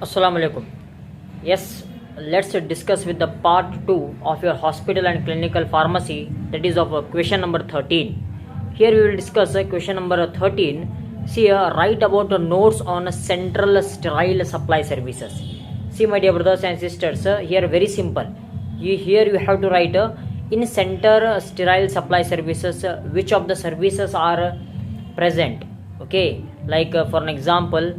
Assalamu alaikum. Yes, let's discuss with the part 2 of your hospital and clinical pharmacy, that is of question number 13. Here we will discuss question number 13. See, write about the notes on central sterile supply services. See, my dear brothers and sisters, here very simple. Here you have to write in center sterile supply services, which of the services are present. Okay, like for an example,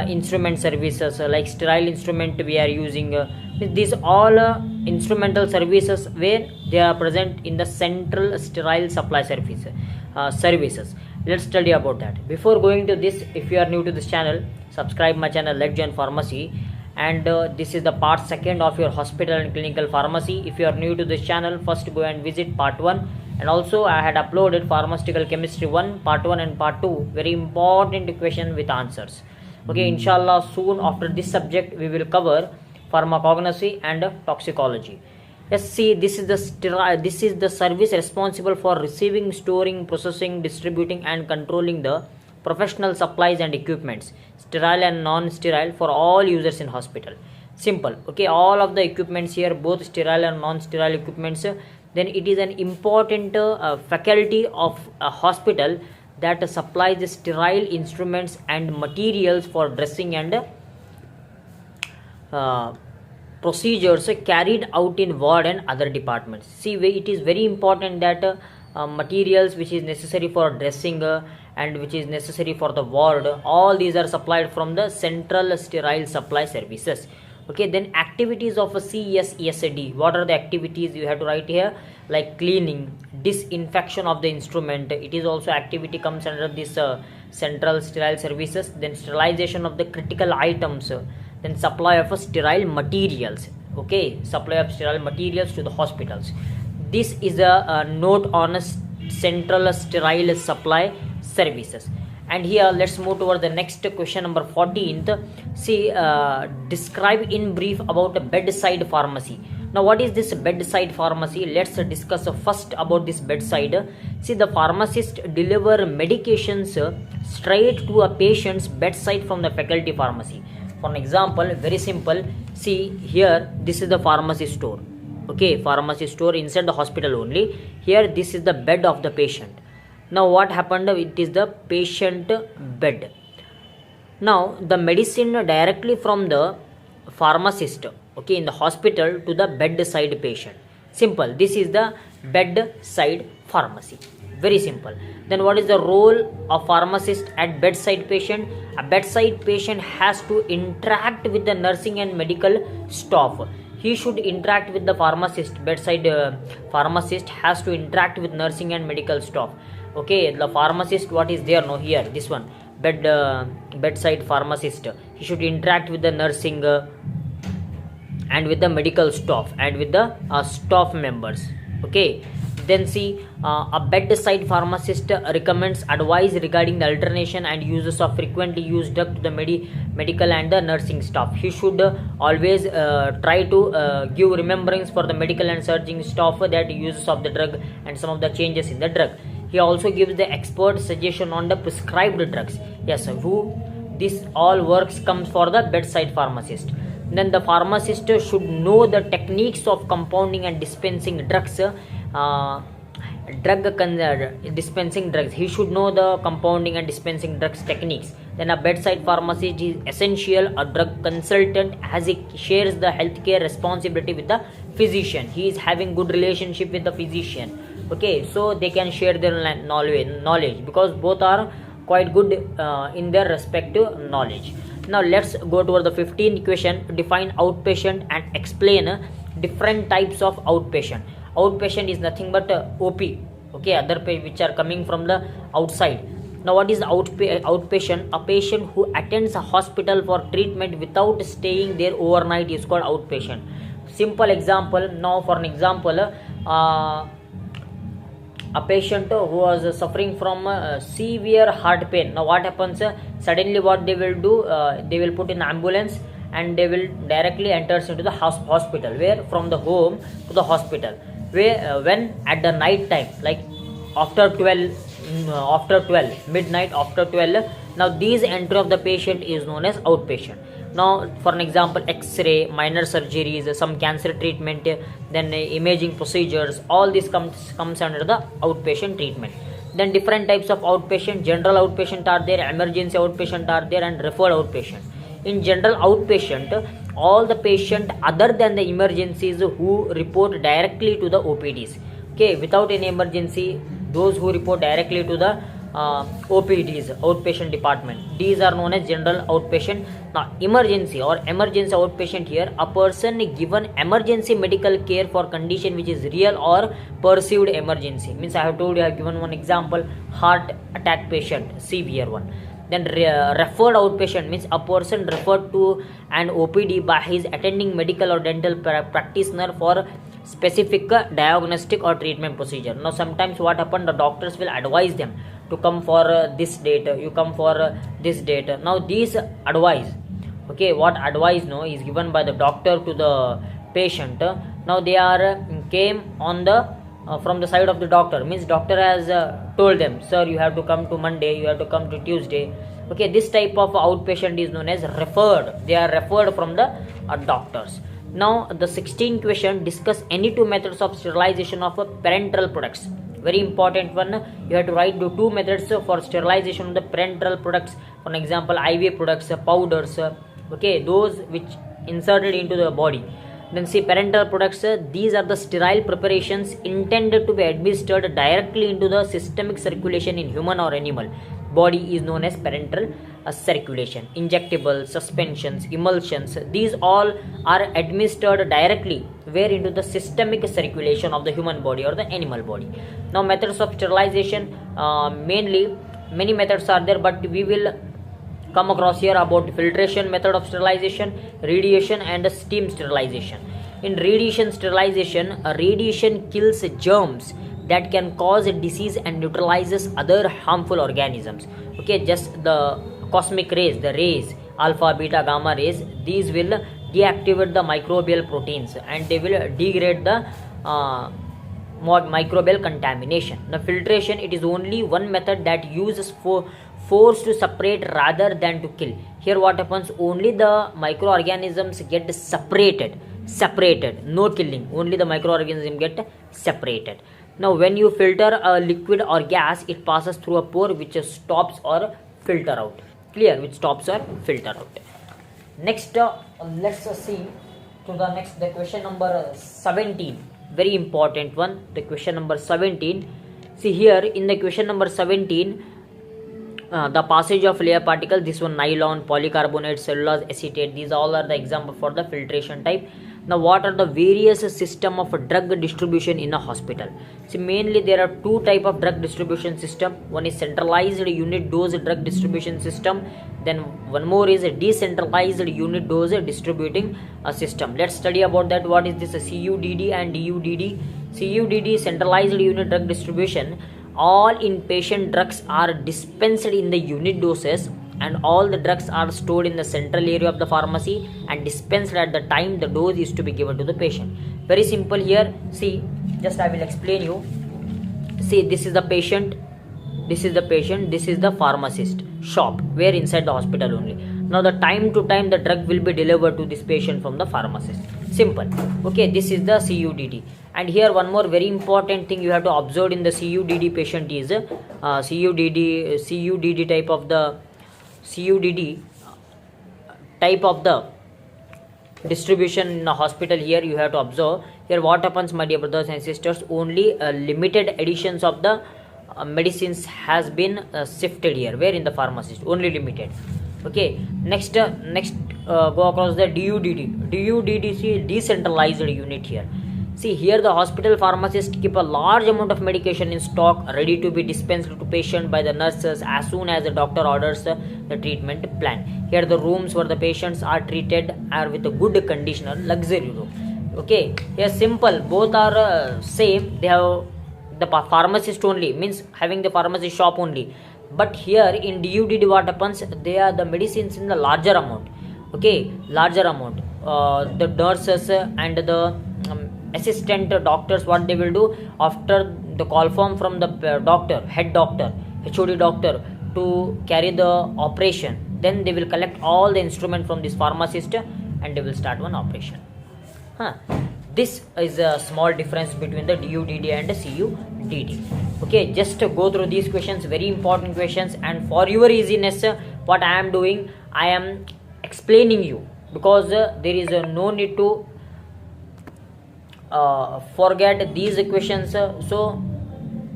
instrument services, like sterile instrument we are using, these all instrumental services where they are present in the central sterile supply services. Let's study about that. Before going to this, if you are new to this channel, subscribe my channel Let's Join Pharmacy, and this is the part 2 of your hospital and clinical pharmacy. If you are new to this channel, first go and visit part 1, and also I had uploaded pharmaceutical chemistry 1, part 1 and part 2, very important question with answers. Okay, inshallah, soon after this subject we will cover pharmacognosy and toxicology. Yes, see, this is the service responsible for receiving, storing, processing, distributing and controlling the professional supplies and equipments, sterile and non-sterile, for all users in hospital. Simple. Okay, all of the equipments here, both sterile and non-sterile equipments, then it is an important faculty of a hospital that supplies the sterile instruments and materials for dressing and procedures carried out in ward and other departments. See, it is very important that materials which is necessary for dressing and which is necessary for the ward, all these are supplied from the central sterile supply services. Okay, then activities of a CSESD. What are the activities you have to write here? Like cleaning, disinfection of the instrument, it is also activity comes under this central sterile services. Then sterilization of the critical items, then supply of sterile materials. Okay, supply of sterile materials to the hospitals. This is a note on a central sterile supply services. And here let's move toward the next question number 14th. See, describe in brief about a bedside pharmacy. Now, what is this bedside pharmacy? Let's discuss first about this bedside. See, the pharmacist deliver medications straight to a patient's bedside from the faculty pharmacy. For an example, very simple. See, here this is the pharmacy store. Okay, pharmacy store inside the hospital only. Here this is the bed of the patient. Now what happened? It is the patient bed. Now the medicine directly from the pharmacist, okay, in the hospital to the bedside patient. Simple. This is the bedside pharmacy. Very simple. Then what is the role of pharmacist at bedside patient? A bedside patient has to interact with the nursing and medical staff. He should interact with the pharmacist. Bedside pharmacist has to interact with nursing and medical staff. Okay, the pharmacist, what is there? No, here this one, bedside pharmacist, he should interact with the nursing and with the medical staff and with the staff members. Okay, then see, a bedside pharmacist recommends advice regarding the alternation and uses of frequently used drug to the medical and the nursing staff. He should always try to give remembrance for the medical and surgeon staff that uses of the drug and some of the changes in the drug. He also gives the expert suggestion on the prescribed drugs. Yes, this all works comes for the bedside pharmacist. Then the pharmacist should know the techniques of compounding and dispensing drugs. Dispensing drugs. He should know the compounding and dispensing drugs techniques. Then a bedside pharmacist is essential. A drug consultant, as he shares the healthcare responsibility with the physician. He is having good relationship with the physician. Okay, so they can share their knowledge because both are quite good in their respective knowledge. Now let's go toward the 15th question. Define outpatient and explain different types of outpatient. Outpatient is nothing but OP. Okay, other which are coming from the outside. Now what is outpatient? A patient who attends a hospital for treatment without staying there overnight is called outpatient. Simple example. Now for an example, a patient who was suffering from severe heart pain. Now what happens? Suddenly what they will do? They will put in ambulance and they will directly enters into the hospital. Where? From the home to the hospital. Where when at the night time, like after 12 midnight, after 12, Now these entry of the patient is known as outpatient. Now for an example, x-ray, minor surgeries, some cancer treatment, then imaging procedures, all this comes under the outpatient treatment. Then different types of outpatient: general outpatient are there, emergency outpatient are there, and referred outpatient. In general outpatient, all the patient other than the emergencies who report directly to the OPDs. Okay, without any emergency, those who report directly to the OPDs, outpatient department, these are known as general outpatient. Now emergency or emergency outpatient, here a person given emergency medical care for condition which is real or perceived emergency. Means I have told you, I have given one example, heart attack patient, severe one. Then referred outpatient means a person referred to an OPD by his attending medical or dental practitioner for specific diagnostic or treatment procedure. Now sometimes what happen, the doctors will advise them to come for this date, you come for this date. Now these advice, okay, what advice no is given by the doctor to the patient. Now they are came on the from the side of the doctor, means doctor has told them, sir, you have to come to Monday, you have to come to Tuesday. Okay, this type of outpatient is known as referred. They are referred from the doctors. Now the 16th question, discuss any two methods of sterilization of parenteral products. Very important one, you have to write the two methods for sterilization of the parenteral products. For example, IV products, powders, okay, those which inserted into the body. Then see, parenteral products, these are the sterile preparations intended to be administered directly into the systemic circulation in human or animal body is known as parenteral circulation. Injectables, suspensions, emulsions, these all are administered directly where into the systemic circulation of the human body or the animal body. Now methods of sterilization, mainly many methods are there, but we will come across here about filtration method of sterilization, radiation and steam sterilization. In radiation sterilization, radiation kills germs that can cause disease and neutralizes other harmful organisms. Okay, just the cosmic rays, the rays, alpha, beta, gamma rays, these will deactivate the microbial proteins and they will degrade the microbial contamination. The filtration, it is only one method that uses force to separate rather than to kill. Here what happens, only the microorganisms get separated, no killing, only the microorganisms get separated. Now when you filter a liquid or gas, it passes through a pore which stops or filter out. Clear? Which stops or filter out. Next, let's see to the next, the question number 17. Very important one, the question number 17. See here in the question number 17, the passage of layer particle, this one nylon, polycarbonate, cellulose acetate, these all are the example for the filtration type. Now what are the various system of drug distribution in a hospital? See, mainly there are two type of drug distribution system. One is centralized unit dose drug distribution system, then one more is a decentralized unit dose distributing system. Let's study about that. What is this, CUDD and DUDD? CUDD, centralized unit drug distribution, all inpatient drugs are dispensed in the unit doses and all the drugs are stored in the central area of the pharmacy and dispensed at the time the dose is to be given to the patient. Very simple here. See, just I will explain you. See, this is the patient, this is the patient, this is the pharmacist shop where inside the hospital only. Now the time to time the drug will be delivered to this patient from the pharmacist. Simple. Okay, this is the CUDD. And here one more very important thing you have to observe in the CUDD patient is CUDD type of the distribution in a hospital. Here you have to observe. Here what happens, my dear brothers and sisters, only limited editions of the medicines has been shifted here, where in the pharmacist only limited. Okay, next go across the DUDD. See, decentralized unit here. See, here the hospital pharmacist keep a large amount of medication in stock ready to be dispensed to patient by the nurses as soon as the doctor orders the treatment plan. Here the rooms where the patients are treated are with a good conditioner, luxury room. Okay, here simple, both are same. They have the pharmacist only, means having the pharmacy shop only. But here in DUDD what happens, they are the medicines in the larger amount. Okay, larger amount. The nurses and the assistant doctors, what they will do, after the call form from the doctor, head doctor, HOD doctor, to carry the operation, then they will collect all the instrument from this pharmacist and they will start one operation. This is a small difference between the DUDD and the CUDD. Okay, just go through these questions, very important questions, and for your easiness, what I am doing, I am explaining you, because there is no need to forget these questions. So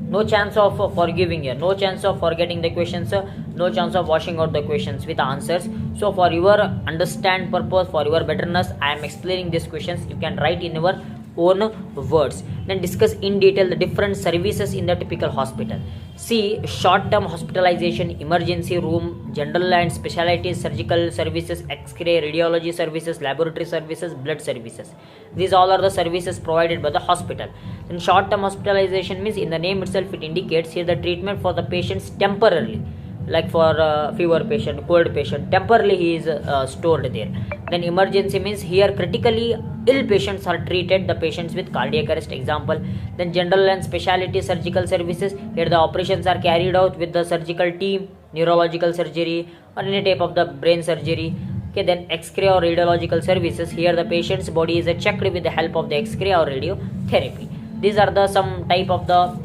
no chance of forgiving here, no chance of forgetting the questions, no chance of washing out the questions with answers. So for your understand purpose, for your betterness, I am explaining these questions. You can write in your own words. Then discuss in detail the different services in the typical hospital. See, short-term hospitalization, emergency room, general and specialty surgical services, X-ray, radiology services, laboratory services, blood services. These all are the services provided by the hospital. Then short-term hospitalization means, in the name itself it indicates here the treatment for the patients temporarily, like for fever patient, cold patient, temporarily he is stored there. Then emergency means here critically ill patients are treated, the patients with cardiac arrest, example. Then general and specialty surgical services, here the operations are carried out with the surgical team, neurological surgery or any type of the brain surgery. Okay, then X-ray or radiological services, here the patient's body is checked with the help of the X-ray or radiotherapy. These are the some type of the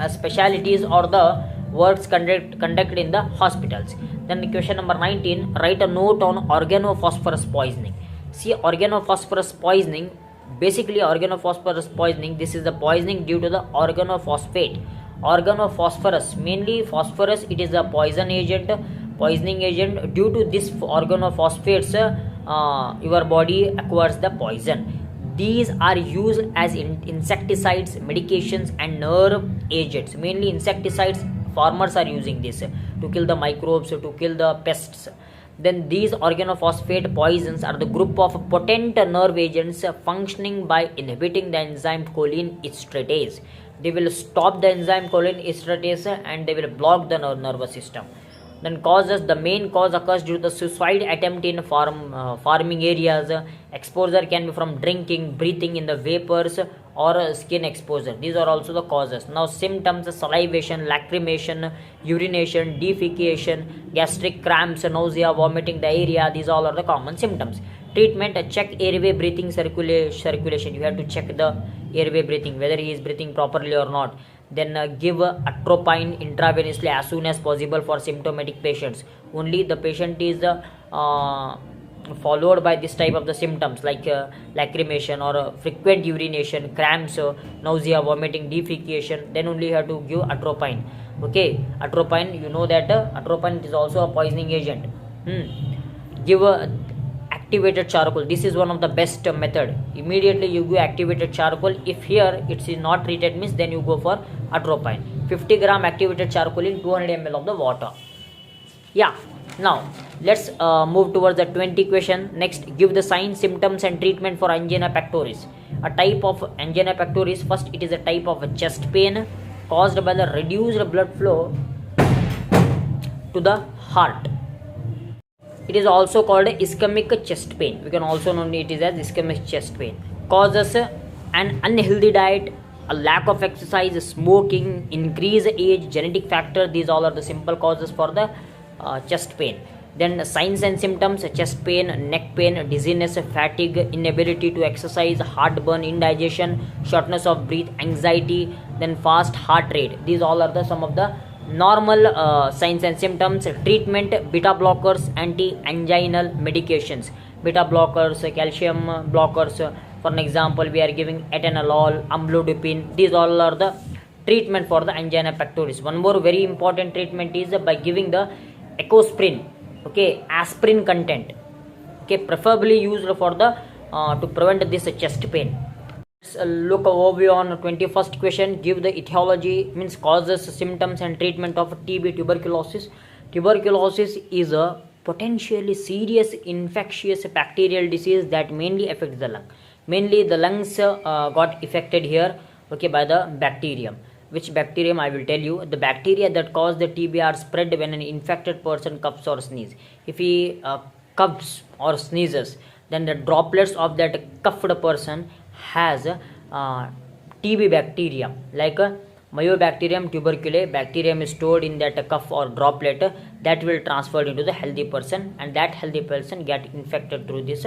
specialities or the works conducted in the hospitals. Then question number 19, write a note on organophosphorus poisoning. See, organophosphorus poisoning, basically organophosphorus poisoning, this is the poisoning due to the organophosphate. Organophosphorus, mainly phosphorus, it is a poisoning agent. Due to this organophosphates, your body acquires the poison. These are used as insecticides, medications and nerve agents. Mainly insecticides, farmers are using this to kill the microbes, to kill the pests. Then these organophosphate poisons are the group of potent nerve agents functioning by inhibiting the enzyme choline estratase. They will stop the enzyme choline estratase and they will block the nervous system. Then causes, the main cause occurs due to the suicide attempt in farming areas. Exposure can be from drinking, breathing in the vapors or skin exposure. These are also the causes. Now symptoms, salivation, lacrimation, urination, defecation, gastric cramps, nausea, vomiting, diarrhea. These all are the common symptoms. Treatment, check airway breathing circulation. You have to check the airway breathing, whether he is breathing properly or not. Then give atropine intravenously as soon as possible for symptomatic patients. Only the patient is followed by this type of the symptoms like lacrimation or frequent urination, cramps, nausea, vomiting, defecation, then only you have to give atropine. Okay, atropine, you know that atropine is also a poisoning agent. Give activated charcoal. This is one of the best method. Immediately you give activated charcoal. If here it is not treated means, then you go for atropine. 50 gram activated charcoal in 200 ml of the water. Yeah, now let's move towards the 20 question. Next, give the signs, symptoms and treatment for angina pectoris. A type of angina pectoris, first it is a type of chest pain caused by the reduced blood flow to the heart. It is also called ischemic chest pain. We can also know it is as ischemic chest pain. Causes an unhealthy diet, a lack of exercise, smoking, increased age, genetic factor. These all are the simple causes for the chest pain. Then signs and symptoms, chest pain, neck pain, dizziness, fatigue, inability to exercise, heartburn, indigestion, shortness of breath, anxiety, then fast heart rate. These all are the some of the normal signs and symptoms. Treatment, beta blockers, anti-anginal medications, beta blockers, calcium blockers. For an example, we are giving atenolol, amlodipine. These all are the treatment for the angina pectoris. One more very important treatment is by giving the ecosprin. Okay, aspirin content. Okay, preferably used for the to prevent this chest pain. Let's look overview on 21st question. Give the etiology, means causes, symptoms and treatment of TB, tuberculosis. Tuberculosis is a potentially serious infectious bacterial disease that mainly affects the lung. Mainly the lungs got affected here, okay, by the bacterium. Which bacterium I will tell you. The bacteria that cause the TB are spread when an infected person coughs or sneezes. If he coughs or sneezes, then the droplets of that coughed person has TB bacteria, like Mycobacterium tuberculosis, bacterium is stored in that cough or droplet that will transfer into the healthy person, and that healthy person get infected through this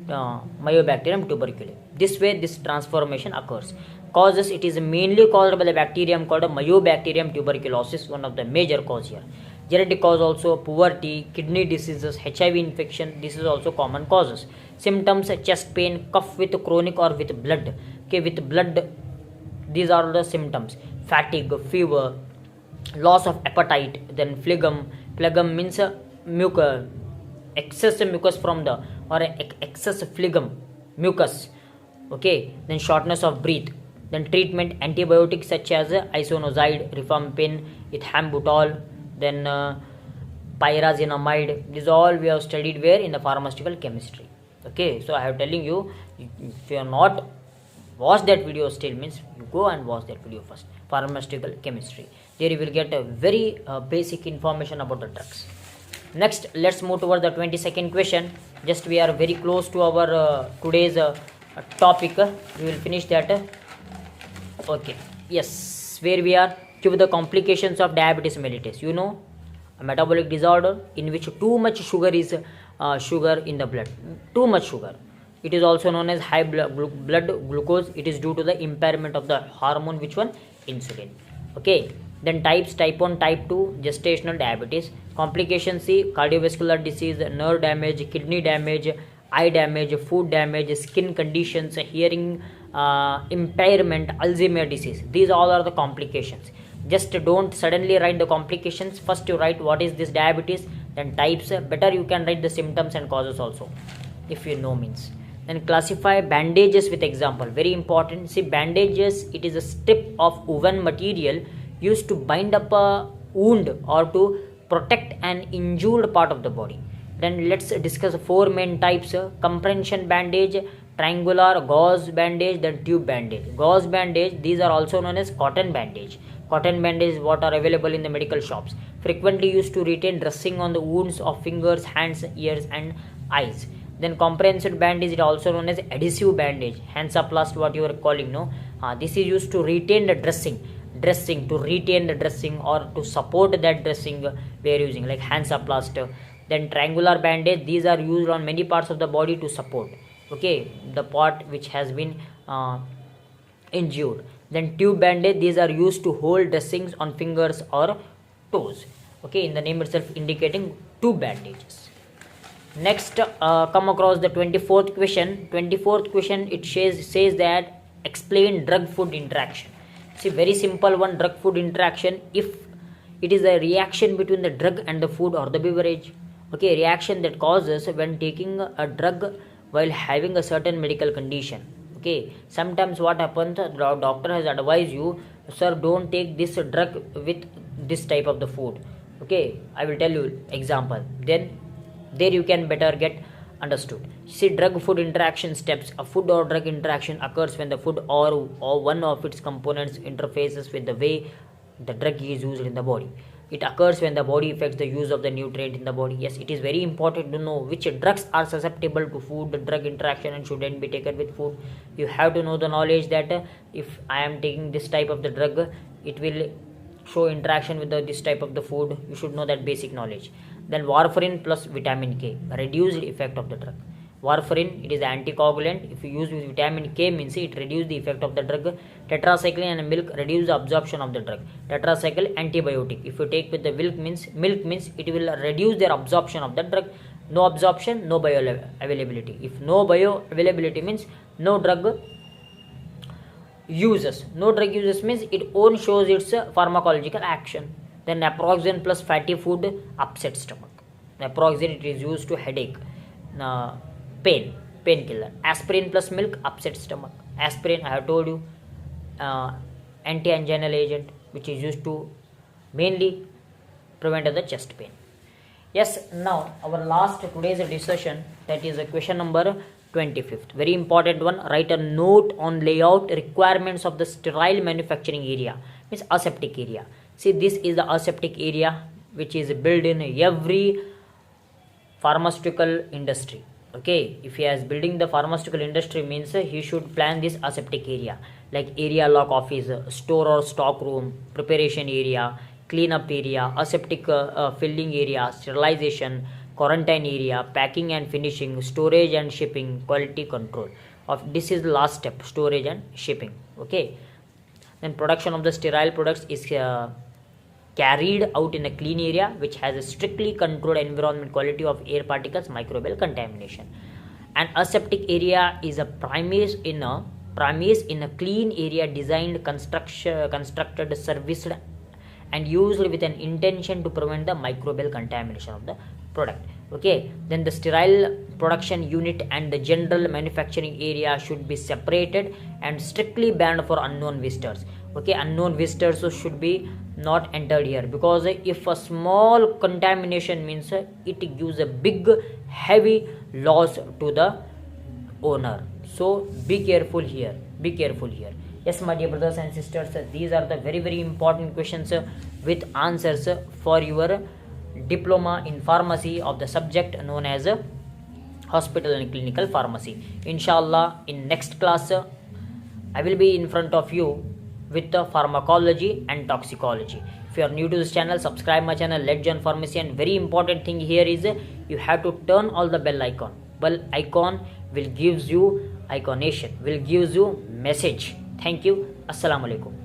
Mycobacterium tuberculosis. This way this transformation occurs. Causes, it is mainly caused by the bacterium called Mycobacterium tuberculosis, one of the major cause here. Genetic cause also poverty, kidney diseases, HIV infection, this is also common causes. Symptoms, chest pain, cough with chronic or with blood. Okay, with blood, these are the symptoms. Fatigue, fever, loss of appetite, then phlegm. Phlegm means excess mucus from the, or excess phlegm, mucus. Okay, then shortness of breath. Then treatment, antibiotics such as isoniazid, rifampicin, ethambutol, then pyrazinamide. These all we have studied where in the pharmaceutical chemistry. Okay, so I have telling you, if you are not watch that video still, means you go and watch that video first. Pharmaceutical chemistry, there you will get a very basic information about the drugs. Next, let's move toward the 22nd question. Just we are very close to our today's topic. We will finish that. Okay, yes, where we are, give the complications of diabetes mellitus. You know, a metabolic disorder in which too much sugar is sugar in the blood, too much sugar. It is also known as high blood glucose. It is due to the impairment of the hormone, which one? Insulin. Okay, then types, type 1, type 2, gestational diabetes. Complications, see, cardiovascular disease, nerve damage, kidney damage, eye damage, food damage, skin conditions, hearing impairment, Alzheimer's disease. These all are the complications. Just don't suddenly write the complications. First you write what is this diabetes, then types. Better you can write the symptoms and causes also, if you know means. Then classify bandages with example. Very important. See, bandages, it is a strip of woven material used to bind up a wound or to protect an injured part of the body. Then let's discuss 4 main types: compression bandage, triangular, gauze bandage, then tube bandage. Gauze bandage, these are also known as cotton bandage. Cotton bandage, what are available in the medical shops, frequently used to retain dressing on the wounds of fingers, hands, ears and eyes. Then comprehensive bandage is also known as adhesive bandage, hansaplast, what you are calling, no? This is used to retain the dressing, to retain the dressing or to support that dressing we are using, like hansaplast. Then triangular bandage, these are used on many parts of the body to support, okay, the part which has been injured. Then tube bandage, these are used to hold dressings on fingers or toes, okay, in the name itself indicating tube bandages. Next, come across the 24th question. 24th question, it says that explain drug food interaction. See, very simple one, drug food interaction. If it is a reaction between the drug and the food or the beverage, okay, reaction that causes when taking a drug while having a certain medical condition. Okay, sometimes what happens, the doctor has advised you, sir, don't take this drug with this type of the food. Okay, I will tell you example, then there you can better get understood. See, drug food interaction steps. A food or drug interaction occurs when the food or one of its components interfaces with the way the drug is used in the body. It occurs when the body affects the use of the nutrient in the body. Yes, it is very important to know which drugs are susceptible to food drug interaction and shouldn't be taken with food. You have to know the knowledge that if I am taking this type of the drug, it will show interaction with this type of the food. You should know that basic knowledge. Then warfarin plus vitamin K, reduced effect of the drug. Warfarin, it is anticoagulant. If you use with vitamin K, means it reduce the effect of the drug. Tetracycline and milk reduce the absorption of the drug. Tetracycle antibiotic. If you take with the milk means it will reduce their absorption of the drug. No absorption, no bioavailability. If no bioavailability means no drug uses. No drug uses means it only shows its pharmacological action. Then naproxen plus fatty food upset stomach. Naproxen, it is used to headache, painkiller. Aspirin plus milk upset stomach. Aspirin, I have told you, anti-anginal agent, which is used to mainly prevent the chest pain. Yes, now our last today's discussion, that is a question number 25th. Very important one. Write a note on layout requirements of the sterile manufacturing area, means aseptic area. See, this is the aseptic area which is built in every pharmaceutical industry. Okay, if he is building the pharmaceutical industry means he should plan this aseptic area, like area lock office, store or stock room, preparation area, cleanup area, aseptic filling area, sterilization, quarantine area, packing and finishing, storage and shipping, quality control. Of this is the last step, storage and shipping. Okay, then production of the sterile products is carried out in a clean area which has a strictly controlled environment quality of air particles, microbial contamination. An aseptic area is a premise in a clean area designed, constructed, serviced and used with an intention to prevent the microbial contamination of the product. Okay, then the sterile production unit and the general manufacturing area should be separated and strictly banned for unknown visitors. Okay, unknown visitors should be not entered here, because if a small contamination means it gives a big heavy loss to the owner. So be careful here, yes my dear brothers and sisters, these are the very important questions with answers for your diploma in pharmacy of the subject known as hospital and clinical pharmacy. Inshallah, in next class I will be in front of you with the pharmacology and toxicology. If you are new to this channel, subscribe my channel, Let's Join Pharmacy. And very important thing here is you have to turn all the bell icon. Bell icon will gives you iconation, will gives you message. Thank you. Assalamu alaikum.